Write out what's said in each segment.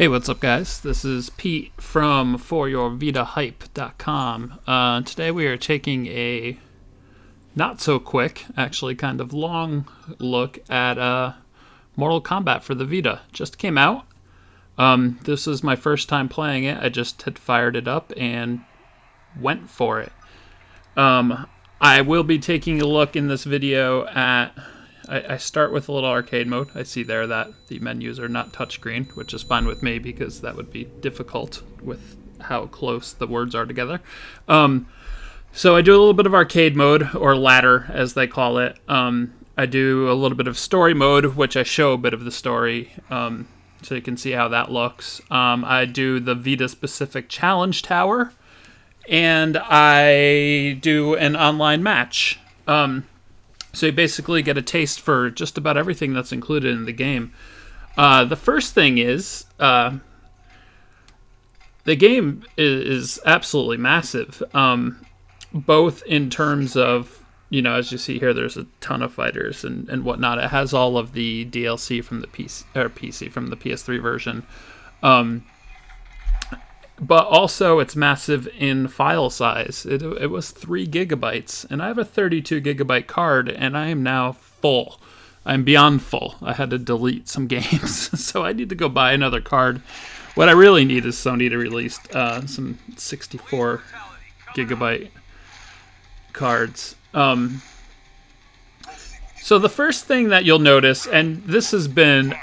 Hey, what's up, guys? This is Pete from foryourvitahype.com. Today we are taking a not so quick, actually kind of long look at Mortal Kombat for the Vita. Just came out. This is my first time playing it. I just had fired it up and went for it. I will be taking a look in this video at... I start with a little arcade mode. I see there that the menus are not touchscreen, which is fine with me because that would be difficult with how close the words are together. So I do a little bit of arcade mode, or ladder as they call it. I do a little bit of story mode, which I show a bit of the story, so you can see how that looks. I do the Vita-specific challenge tower, and I do an online match. So you basically get a taste for just about everything that's included in the game. The first thing is, the game is absolutely massive, both in terms of, you know, as you see here, there's a ton of fighters and whatnot. It has all of the DLC from the PC from the PS3 version. But also it's massive in file size. It was 3 gigabytes, and I have a 32 gigabyte card, and I am now full. I'm beyond full. I had to delete some games, so I need to go buy another card. What I really need is Sony to release some 64 gigabyte cards. So the first thing that you'll notice, and this has been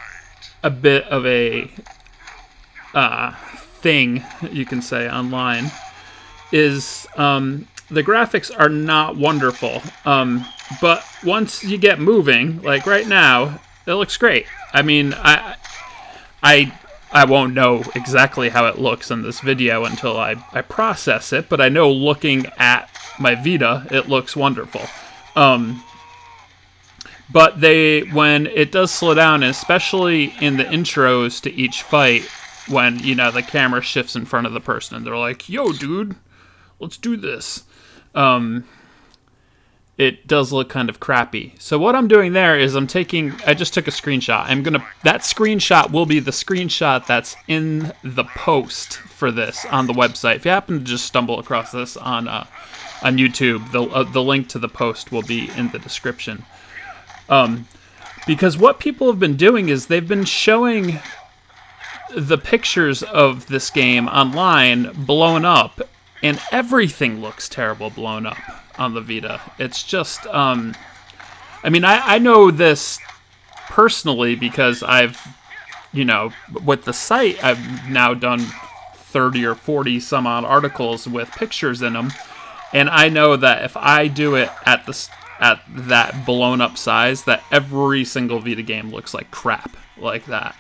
a bit of a thing you can say online, is the graphics are not wonderful, but once you get moving, like right now, it looks great. I mean, I won't know exactly how it looks in this video until I process it, but I know looking at my Vita, it looks wonderful. But when it does slow down, and especially in the intros to each fight, when, you know, the camera shifts in front of the person and they're like, yo, dude, let's do this. It does look kind of crappy. So what I'm doing there is I just took a screenshot. That screenshot will be the screenshot that's in the post for this on the website. If you happen to just stumble across this on YouTube, the link to the post will be in the description. Because what people have been doing is they've been showing the pictures of this game online blown up, and everything looks terrible blown up on the Vita. It's just, I mean, I know this personally because I've, you know, with the site, I've now done 30 or 40 some odd articles with pictures in them, and I know that if I do it at that blown up size, that every single Vita game looks like crap like that.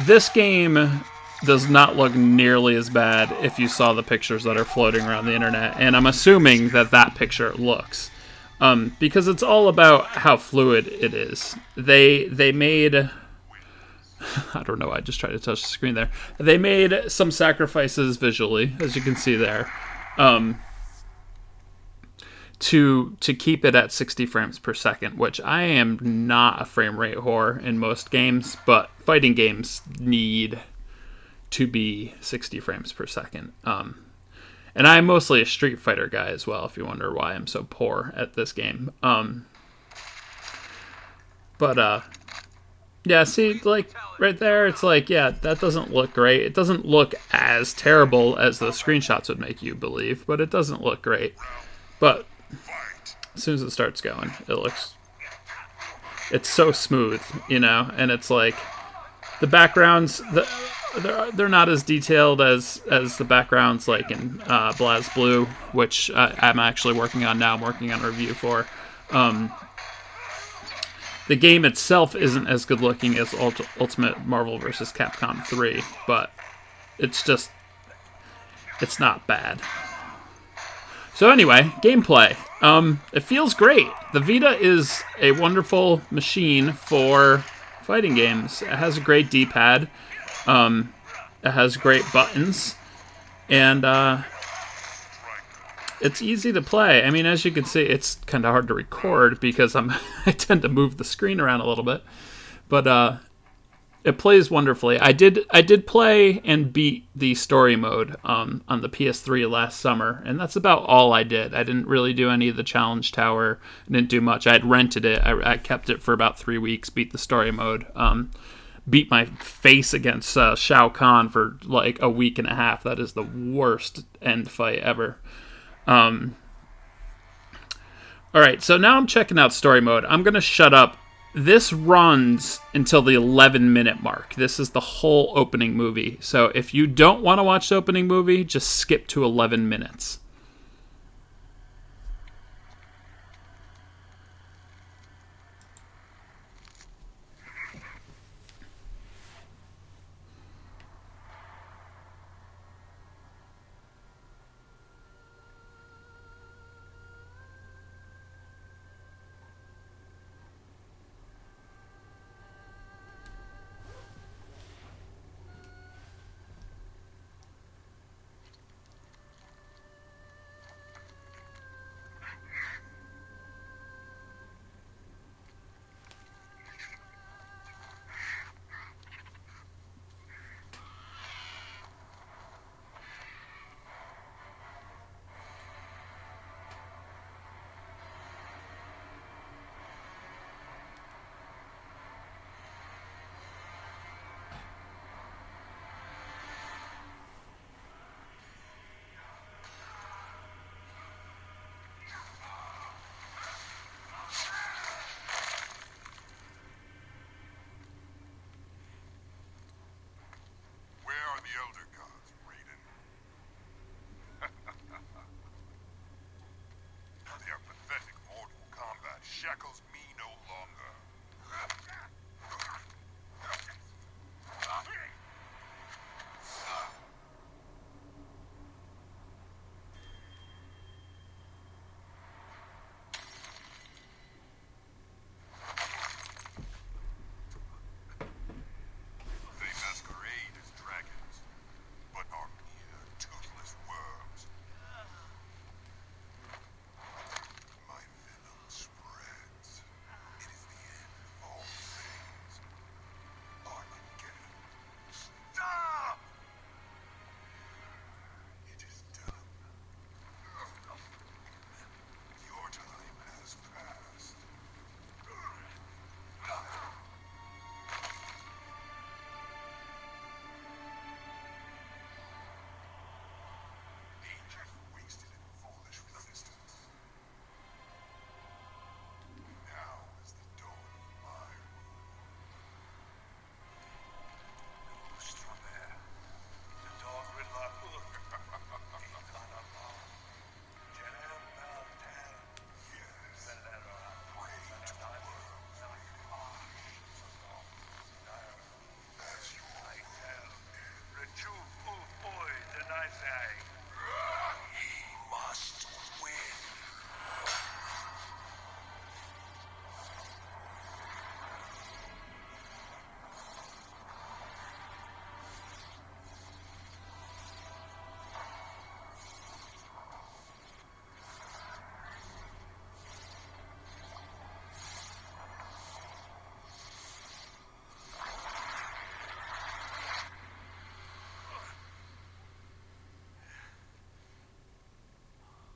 This game does not look nearly as bad if you saw the pictures that are floating around the internet, and I'm assuming that picture looks. Because it's all about how fluid it is. They made... I don't know, I just tried to touch the screen there. They made some sacrifices visually, as you can see there, to keep it at 60 frames per second, which I am not a frame rate whore in most games, but fighting games need to be 60 frames per second. And I'm mostly a Street Fighter guy as well, if you wonder why I'm so poor at this game. Yeah, see, like, right there, it's like, yeah, that doesn't look great. It doesn't look as terrible as those screenshots would make you believe, but it doesn't look great. But as soon as it starts going, it's so smooth, you know, and it's like the backgrounds, they're not as detailed as the backgrounds like in BlazBlue, which I'm actually working on now. I'm working on a review for. The game itself isn't as good looking as Ultimate Marvel vs. Capcom 3, but it's not bad. So anyway, gameplay. It feels great. The Vita is a wonderful machine for fighting games. It has a great D-pad. It has great buttons. And it's easy to play. I mean, as you can see, it's kind of hard to record because I tend to move the screen around a little bit. But It plays wonderfully. I did play and beat the story mode on the PS3 last summer, and that's about all I did. I didn't really do any of the challenge tower. I didn't do much. I had rented it. I kept it for about 3 weeks. Beat the story mode. Beat my face against Shao Kahn for like a week and a half. That is the worst end fight ever. All right, so now I'm checking out story mode. I'm gonna shut up. This runs until the 11-minute mark. This is the whole opening movie. So if you don't want to watch the opening movie, just skip to 11 minutes. The Elder Gods, Raiden. Their pathetic mortal combat shackles me no longer. They masquerade as dragons, but are mere toothless worms. My venom spreads. It is the end of all things. Armageddon. Stop! It is done. Your time has passed. Ages wasted in foolish resistance. Now is the dawn of my rule. Who's from there? The dog Riddler. Yes. Pray to worms. As you He must win.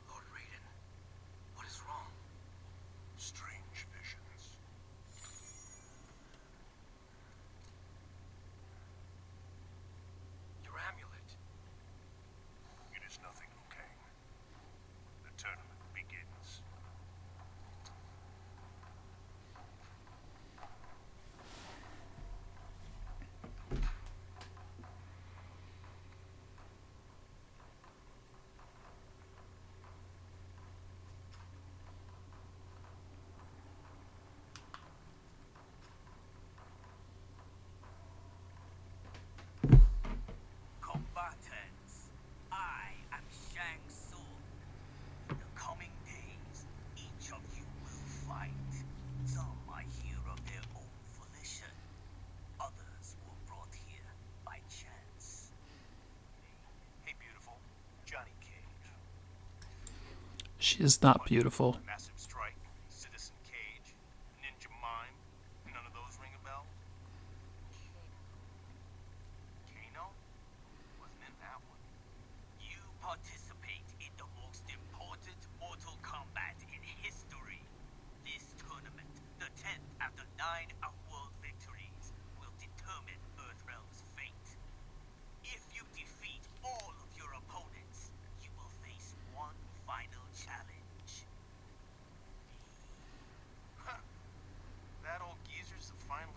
Lord Raiden, what is wrong? Strange visions. Your amulet. It is nothing, Liu Kang. The tournament begins. Combatants, I am Shang Tsung. In the coming days, each of you will fight. Some are here of their own volition. Others were brought here by chance. Hey, beautiful. Johnny Cage. She is not beautiful. Massive Strike. Citizen Cage. Ninja Mime. None of those ring a bell?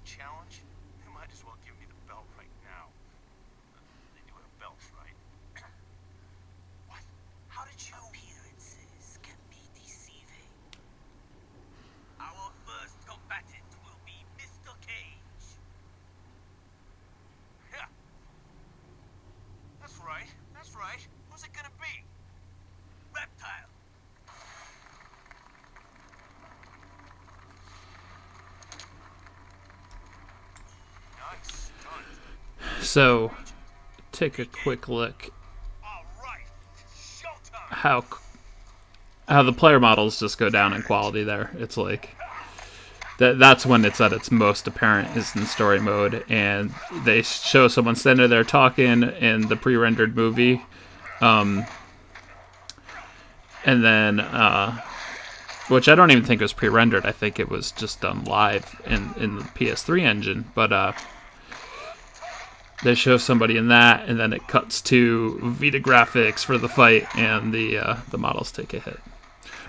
challenge, they might as well give me the belt right now. They do have belts, right? What? How did you... Appearances can be deceiving. Our first combatant will be Mr. Cage. Yeah. That's right. That's right. Who's it gonna be? Reptile. Nice. Done. So, take a quick look All right. Showtime. how the player models just go down in quality there. It's like that's when it's at its most apparent is in story mode, and they show someone standing there talking in the pre-rendered movie, and then which I don't even think was pre-rendered. I think it was just done live in the PS3 engine, but they show somebody in that, and then it cuts to Vita graphics for the fight, and the models take a hit.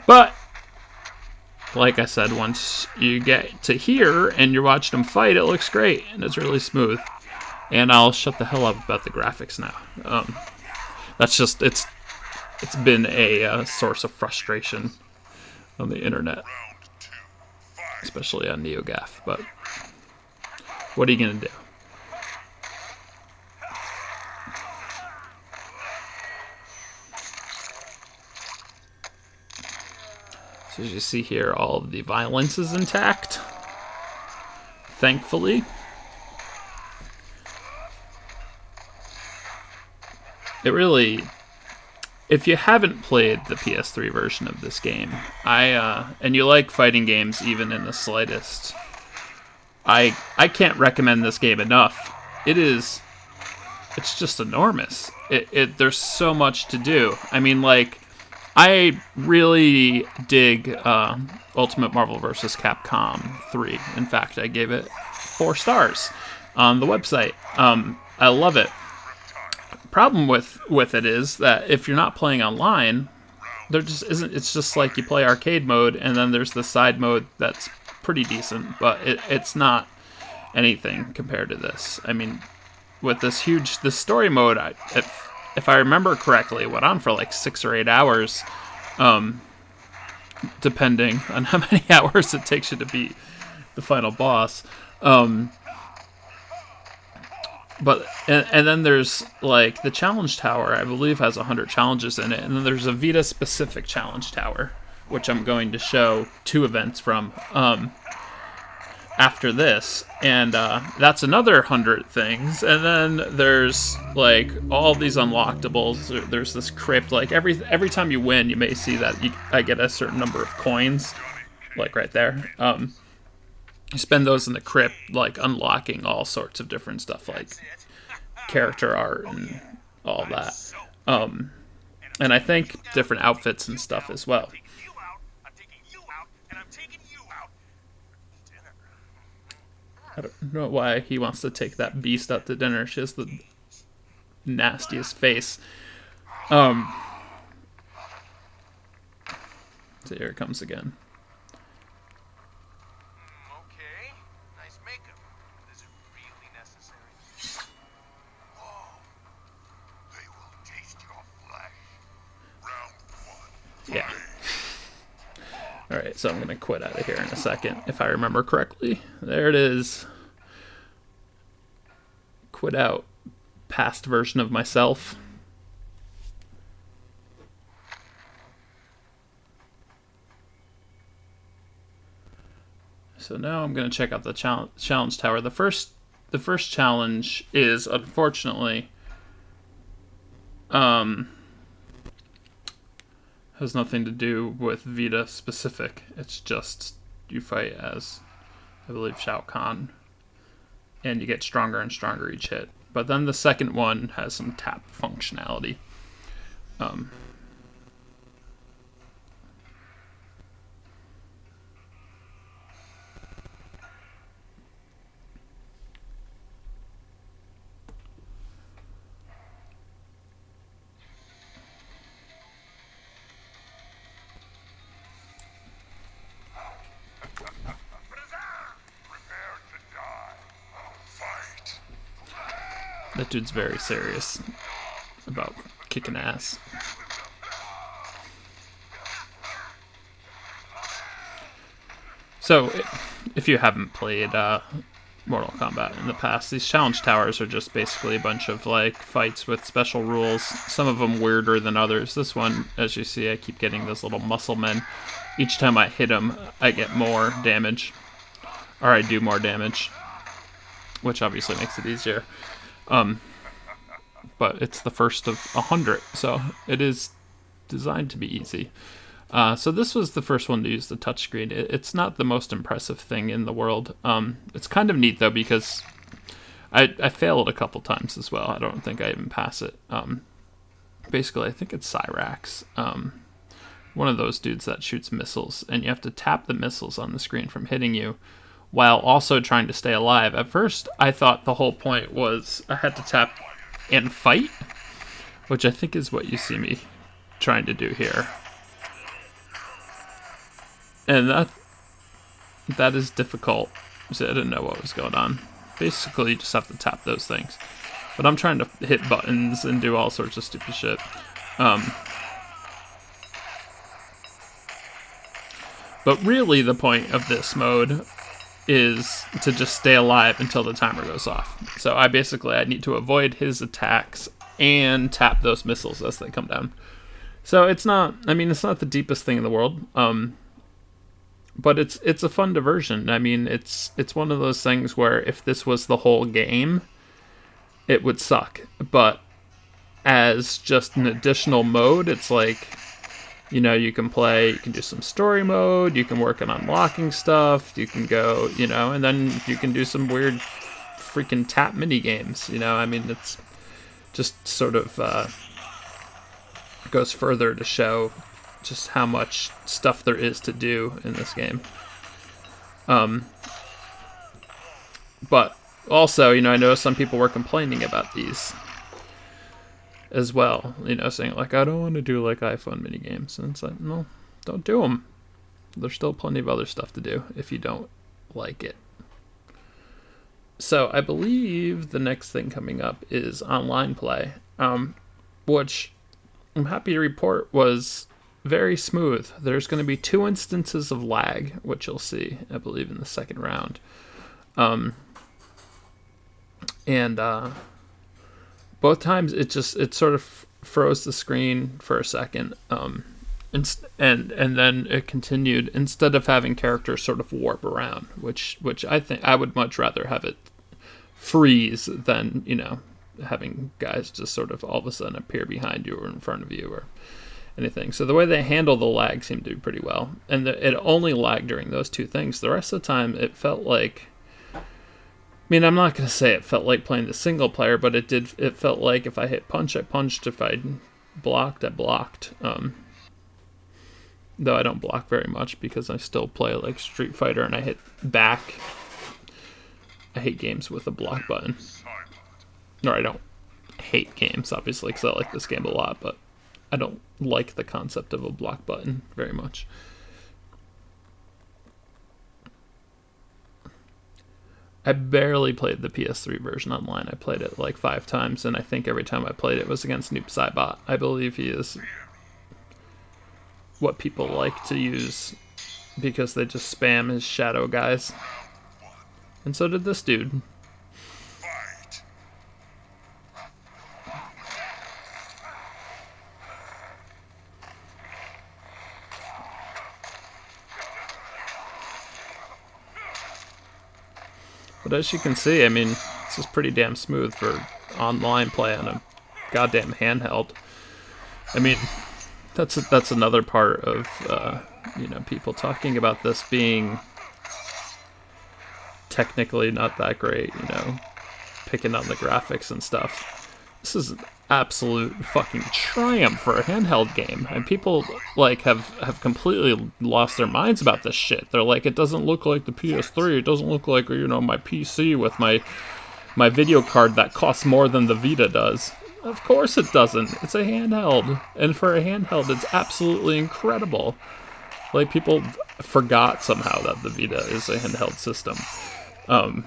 But like I said, once you get to here and you're watching them fight, it looks great and it's really smooth. And I'll shut the hell up about the graphics now. That's just it's been a source of frustration on the internet, especially on NeoGAF. But what are you gonna do? So as you see here, all of the violence is intact, thankfully. It really, if you haven't played the PS3 version of this game, and you like fighting games even in the slightest, I can't recommend this game enough. It's just enormous. There's so much to do. I mean, like, I really dig Ultimate Marvel vs. Capcom 3. In fact, I gave it 4 stars on the website. I love it. Problem with it is that if you're not playing online, there just isn't. It's just like you play arcade mode, and then there's the side mode that's pretty decent, but it's not anything compared to this. I mean, with this story mode, if I remember correctly, it went on for like 6 or 8 hours, depending on how many hours it takes you to beat the final boss. But and then there's like the challenge tower, I believe, has 100 challenges in it, and then there's a Vita specific challenge tower, which I'm going to show 2 events from after this, and that's another 100 things. And then there's like all these unlocktables. There's this crypt. Like every time you win, you may see that I get a certain number of coins, like right there. You spend those in the crypt, like unlocking all sorts of different stuff, like character art and all that. And I think different outfits and stuff as well. I don't know why he wants to take that beast out to dinner. She has the nastiest face. So here it comes again. Okay. Nice makeup. Is it really necessary? Whoa. They will taste your flesh. Round 1. Yeah. Alright, so I'm going to quit out of here in a second, if I remember correctly. There it is. Quit out. Past version of myself. So now I'm going to check out the challenge tower. The first challenge is, unfortunately, has nothing to do with Vita specific. It's just you fight as, I believe, Shao Kahn, and you get stronger and stronger each hit. But then the second one has some tap functionality. Prepare to die. That dude's very serious about kicking ass. So, if you haven't played Mortal Kombat in the past, these challenge towers are just basically a bunch of like fights with special rules, some of them weirder than others. This one, as you see, I keep getting those little muscle men. Each time I hit them, I get more damage, or I do more damage, which obviously makes it easier. But it's the first of 100, so it is designed to be easy. So this was the first one to use the touchscreen. It's not the most impressive thing in the world. It's kind of neat, though, because I failed a couple times as well. I don't think I even pass it. Basically, I think it's Cyrax. One of those dudes that shoots missiles, and you have to tap the missiles on the screen from hitting you while also trying to stay alive. At first, I thought the whole point was I had to tap and fight, which I think is what you see me trying to do here. And that is difficult. So I didn't know what was going on. Basically, you just have to tap those things. But I'm trying to hit buttons and do all sorts of stupid shit. But really, the point of this mode is to just stay alive until the timer goes off. So I need to avoid his attacks and tap those missiles as they come down. So it's not, I mean, it's not the deepest thing in the world. But it's a fun diversion. I mean, it's one of those things where if this was the whole game, it would suck. But as just an additional mode, it's like, you know, you can do some story mode, you can work on unlocking stuff, you can go, you know, and then you can do some weird freaking tap mini games, you know. I mean, it's just sort of goes further to show just how much stuff there is to do in this game. But also, you know, I know some people were complaining about these as well, you know, saying like, I don't want to do like iPhone mini games, and it's like, no, don't do them. There's still plenty of other stuff to do if you don't like it. So I believe the next thing coming up is online play, which I'm happy to report was very smooth. There's going to be 2 instances of lag, which you'll see, I believe, in the second round. Both times it sort of froze the screen for a second, and then it continued instead of having characters sort of warp around, which I think I would much rather have it freeze than, you know, having guys just sort of all of a sudden appear behind you or in front of you or anything. So the way they handle the lag seemed to do pretty well, and it only lagged during those 2 things. The rest of the time it felt like, I mean, I'm not going to say it felt like playing the single player, but it felt like if I hit punch, I punched. If I blocked, I blocked. Though I don't block very much because I still play like Street Fighter and I hit back. I hate games with a block button. Or I don't hate games, obviously, because I like this game a lot, but I don't like the concept of a block button very much. I barely played the PS3 version online. I played it like 5 times, and I think every time I played it was against Noob Saibot. I believe he is what people like to use because they just spam his shadow guys. And so did this dude. But as you can see, I mean, this is pretty damn smooth for online play on a goddamn handheld. I mean, that's another part of, you know, people talking about this being technically not that great, you know, picking on the graphics and stuff. This is an absolute fucking triumph for a handheld game, and people like have completely lost their minds about this shit. They're like, it doesn't look like the PS3, it doesn't look like, you know, my PC with my video card that costs more than the Vita does. Of course it doesn't. It's a handheld, and for a handheld it's absolutely incredible. Like, people forgot somehow that the Vita is a handheld system. I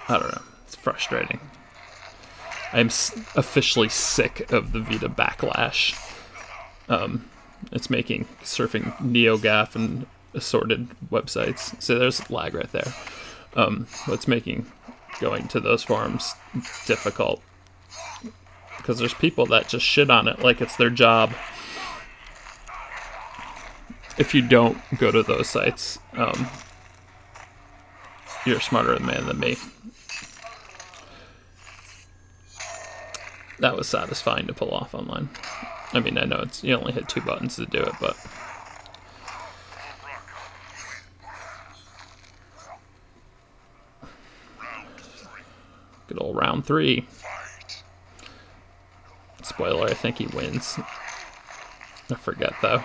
don't know. It's frustrating. I'm officially sick of the Vita backlash. It's making surfing NeoGAF and assorted websites. So there's lag right there. It's making going to those forums difficult. Because there's people that just shit on it like it's their job. If you don't go to those sites, you're a smarter man than me. That was satisfying to pull off online. I mean, I know you only hit 2 buttons to do it, but good old round 3. Spoiler, I think he wins. I forget though.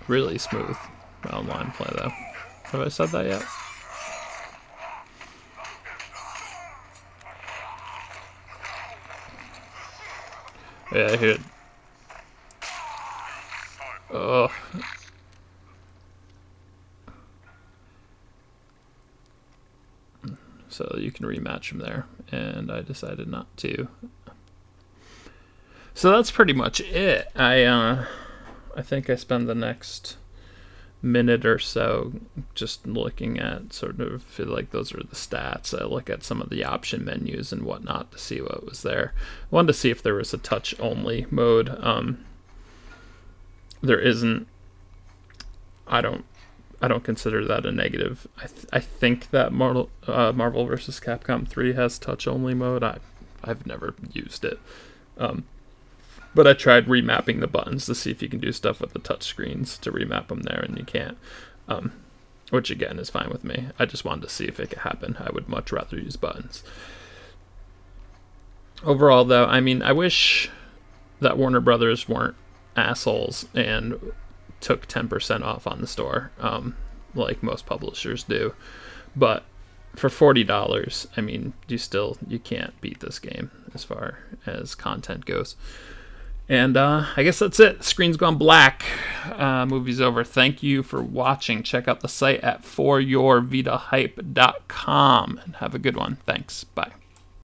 Really smooth online play though. Have I said that yet? Yeah, I hear it. Oh. So you can rematch from there, and I decided not to. So that's pretty much it. I think I spend the next minute or so just looking at sort of feel like those are the stats. I look at some of the option menus and whatnot to see what was there. I wanted to see if there was a touch only mode. There isn't. I don't consider that a negative. I think that Marvel vs. Capcom 3 has touch only mode. I've never used it. But I tried remapping the buttons to see if you can do stuff with the touch screens to remap them there, and you can't. Which, again, is fine with me. I just wanted to see if it could happen. I would much rather use buttons. Overall, though, I mean, I wish that Warner Brothers weren't assholes and took 10% off on the store, like most publishers do. But for $40, I mean, you can't beat this game as far as content goes. And I guess that's it. The screen's gone black. Movie's over. Thank you for watching. Check out the site at foryourvitahype.com and have a good one. Thanks. Bye.